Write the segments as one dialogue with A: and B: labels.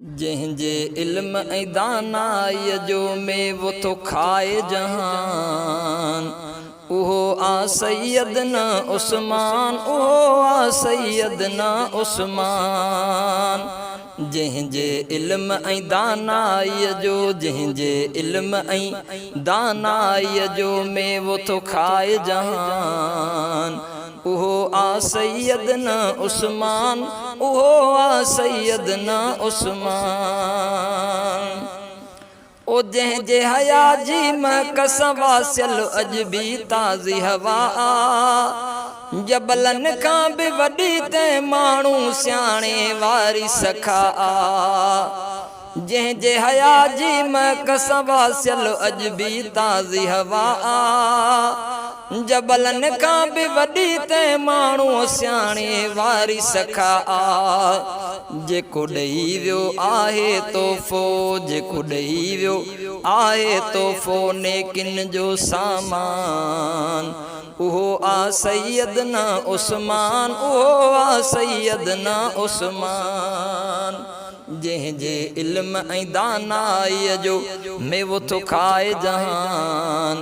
A: जंहिंजे इल्म ऐं दानाईअ जो मेवो थो खाए जहान, उहो आ सैयदना उस्मान, उहो आ सैयदना उस्मान। जंहिंजे इल्म ऐं दानाईअ जो, जंहिंजे इल्म ऐं दानाईअ जो मेवो थो खाए जहान, उहो आ सैयदना उस्मान, उहो आ सैयदना उस्मान। ओ जंहिंजे हया जी महकस वासियल अॼु बि ताज़ी हवा आ, जबलनि खां बि वॾी तंहिं माण्हू सियाणे वारी सखा आ। जंहिंजे हया जी महकस वासियल अॼु बि ताज़ी हवा आ, जबलनि खां बि वॾी तंहिं माण्हू सियाणे वारी सखा आ। जेको ॾेई वियो आहे तोहफ़ो, जेको ॾेई वियो आहे तोहफ़ो नेकिन जो सामान, उहो आ सैयदना उस्मान, उहो आ सैयदना उस्मान। जंहिंजे इल्म ऐं दानाईअ जो मेवो थो खाए जहान,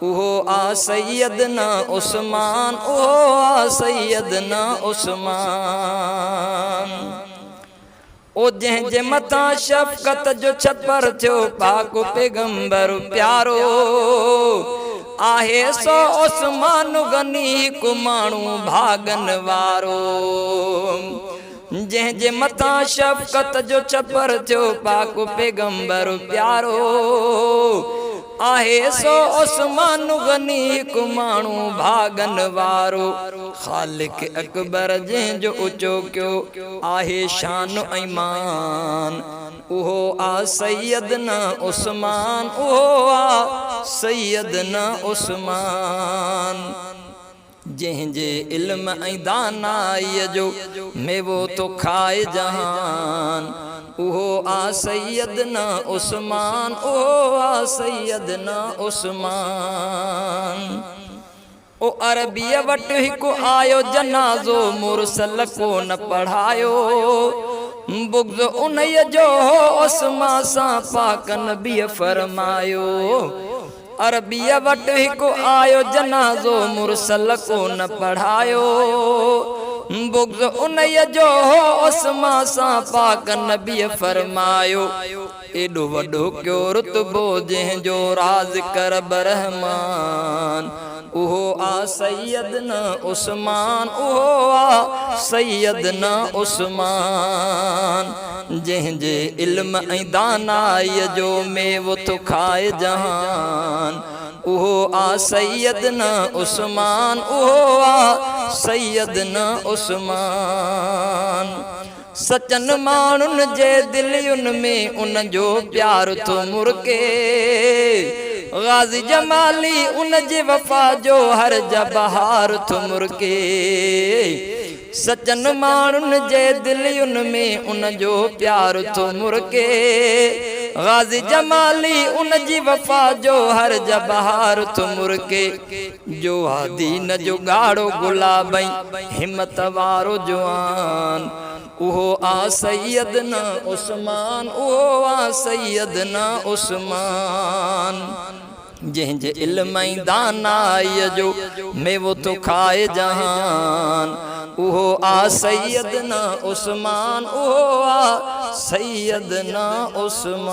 A: उहो आ सैयदना उस्मान, उहो आ सैयदना उस्मान। ओ जंहिंजे मथां शफ़क़त जो छपर थियो पाक पैगंबर प्यारो, आहे सो उस्मान गनी हिकु माण्हू भागन वारो। जंहिंजे मथां शफ़क़त जो छपर थियो पाक पैगंबर प्यारो, आहे सो उस्मान गनी हिकु माण्हू भागन वारो। ख़ालिक अकबर जंहिंजो ऊचो कयो आहे शान ऐं मान, उहो आ सैयदना उस्मान, उहो आ सैयदना उस्मान। जंहिंजे इल्म ऐं दानाईअ जो मेवो थो खाए जहान, उहो आ सैयदना उस्मान, उहो आ सैयदना उस्मान। ओ अरबीअ वटि हिकु आयो जनाज़ो मुरसल को न पढ़ायो, बुग़्ज़ उन्हीअ जो हो उस्मा सां पाक नबीअ फरमायो। अरबीअ वटि हिकु आयो जनाज़ो मुरसल को न पढ़ायो, बुग़्ज़ उन्हीअ जो हो उस्मा सां पाक नबीअ फरमायो। एॾो वॾो कयो रुतबो जंहिंजो राज़ करब रहमान, उहो आ सैयदना उस्मान, उहो आ सैयदना उस्मान। जंहिंजे इल्म ऐं दानाईअ जो मेवो थो खाए जहान, उहो आ सैयदना उस्मान, उहो आ सैयदना उस्मान। सचन माण्हुनि जे दिलियुनि में उन जो प्यार थो मुर्के, ग़ाज़ी जमाली उन जे वफ़ा जो हर बहार थो मुर्के। सचन माण्हुनि जे दिलियुनि में उन जो प्यार थो मुर्के, ग़ाज़ी जमाली उन जी वफ़ा जो हर बहार थो मुर्के। जो आ दीन जो ॻाढ़ो गुलाब ऐं हिम्मत वारो जवान, उहो आ सैयदना उस्मान, उहो आ सैयदना उस्मान। जंहिंजे इल्म ऐं दानाईअ जो मेवो थो खाए जहान, उहो आ सैयदना उस्मान, उहो आ सैयदना उस्मान।